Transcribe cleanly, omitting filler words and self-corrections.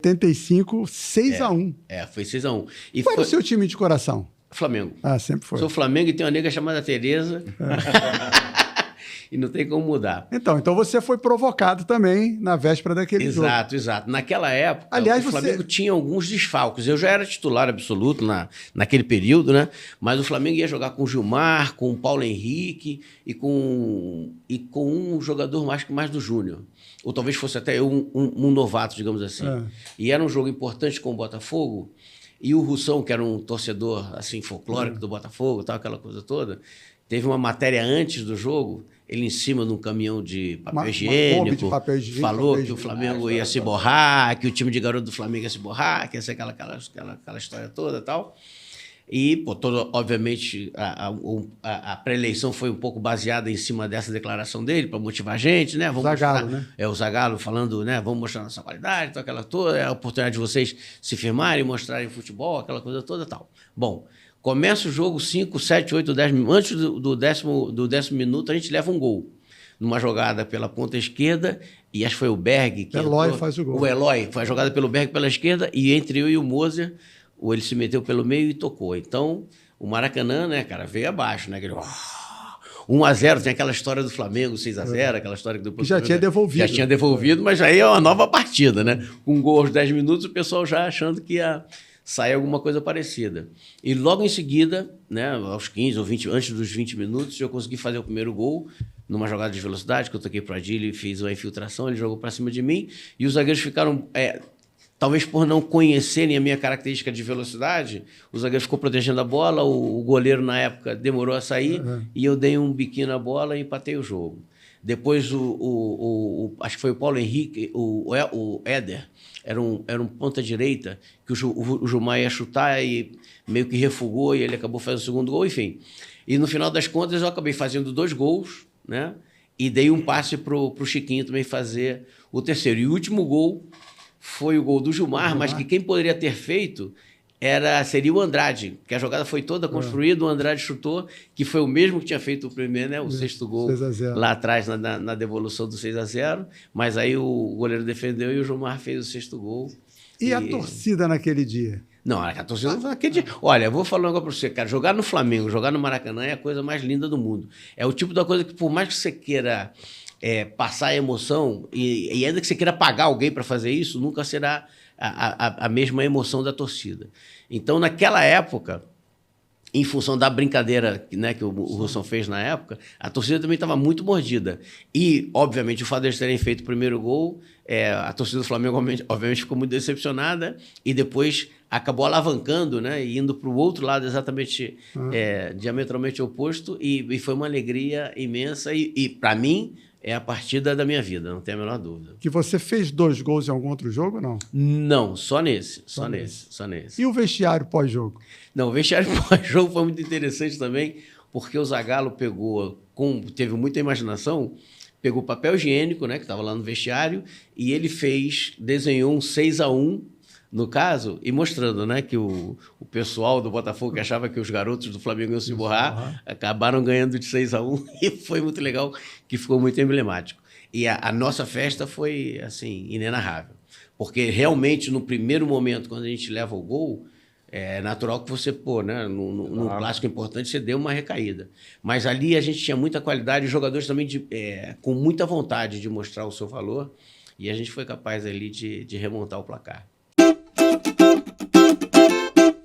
85, 6-1. Foi 6-1. E Qual era o seu time de coração? Flamengo. Ah, sempre foi. Sou Flamengo e tem uma nega chamada Tereza. E não tem como mudar. Então você foi provocado também na véspera daquele jogo. Exato. Naquela época, aliás, o Flamengo tinha alguns desfalques. Eu já era titular absoluto naquele período, né? Mas o Flamengo ia jogar com o Gilmar, com o Paulo Henrique e com um jogador mais do Júnior. Ou talvez fosse até um novato, digamos assim. E era um jogo importante com o Botafogo. E o Russão, que era um torcedor assim, folclórico do Botafogo, tal, aquela coisa toda, teve uma matéria antes do jogo, ele em cima de um caminhão de papel higiênico, falou que o Flamengo ia se borrar, que o time de garoto do Flamengo ia se borrar, que ia ser aquela história toda e tal. E, obviamente, a pré-eleição foi um pouco baseada em cima dessa declaração dele, para motivar a gente, né? Vamos Zagallo, né? O Zagallo falando, né? Vamos mostrar nossa qualidade, tal, aquela toda, é a oportunidade de vocês se firmarem, mostrarem futebol, aquela coisa toda e tal. Bom, começa o jogo 5, 7, 8, 10 minutos. Antes do décimo minuto, a gente leva um gol. Numa jogada pela ponta esquerda, e acho que foi o Berg que Eloy faz o gol. O Eloy, foi a jogada pelo Berg pela esquerda, e entre eu e o Moser, ele se meteu pelo meio e tocou. Então, o Maracanã, né, cara, veio abaixo, né? Aquele 1-0, tem aquela história do Flamengo, 6-0, aquela história que depois... Que já tinha devolvido. Já tinha devolvido, mas aí é uma nova partida, né? Com um gol aos 10 minutos, o pessoal já achando que ia sair alguma coisa parecida. E logo em seguida, né, aos 15 ou 20, antes dos 20 minutos, eu consegui fazer o primeiro gol numa jogada de velocidade, que eu toquei para o Adílio e fiz uma infiltração, ele jogou para cima de mim, e os zagueiros ficaram... talvez por não conhecerem a minha característica de velocidade, o zagueiro ficou protegendo a bola, o goleiro, na época, demorou a sair, e eu dei um biquinho na bola e empatei o jogo. Depois, acho que foi o Paulo Henrique, o Éder, era um ponta-direita, que o Gilmar ia chutar e meio que refugou, e ele acabou fazendo o segundo gol, enfim. E, no final das contas, eu acabei fazendo 2 gols, né? E dei um passe para o Chiquinho também fazer o terceiro. E o último gol foi o gol do Gilmar, mas que quem poderia ter feito seria o Andrade, que a jogada foi toda construída, o Andrade chutou, que foi o mesmo que tinha feito o primeiro, né, o 6º gol lá atrás, na devolução do 6-0, mas aí o goleiro defendeu e o Gilmar fez o 6º gol. E a torcida naquele dia? Não, a torcida naquele dia... Olha, eu vou falar um negócio para você, cara, jogar no Flamengo, jogar no Maracanã é a coisa mais linda do mundo. É o tipo da coisa que, por mais que você queira... passar a emoção, e ainda que você queira pagar alguém para fazer isso, nunca será a mesma emoção da torcida. Então, naquela época, em função da brincadeira, né, que o Russão fez na época, a torcida também estava muito mordida. E, obviamente, o fato de eles terem feito o primeiro gol, a torcida do Flamengo, obviamente, ficou muito decepcionada e depois acabou alavancando, né, e indo para o outro lado exatamente diametralmente oposto, e foi uma alegria imensa. E para mim, é a partida da minha vida, não tem a menor dúvida. Que você fez 2 gols em algum outro jogo ou não? Não, só nesse. E o vestiário pós-jogo? Não, o vestiário pós-jogo foi muito interessante também, porque o Zagallo teve muita imaginação, pegou papel higiênico, né, que estava lá no vestiário, e ele desenhou um 6-1, no caso, e mostrando, né, que o pessoal do Botafogo que achava que os garotos do Flamengo iam se borrar, acabaram ganhando de 6-1, e foi muito legal, que ficou muito emblemático. E a nossa festa foi, assim, inenarrável. Porque realmente, no primeiro momento, quando a gente leva o gol, é natural que você, né, num clássico importante, você dê uma recaída. Mas ali a gente tinha muita qualidade, os jogadores também com muita vontade de mostrar o seu valor, e a gente foi capaz ali de remontar o placar.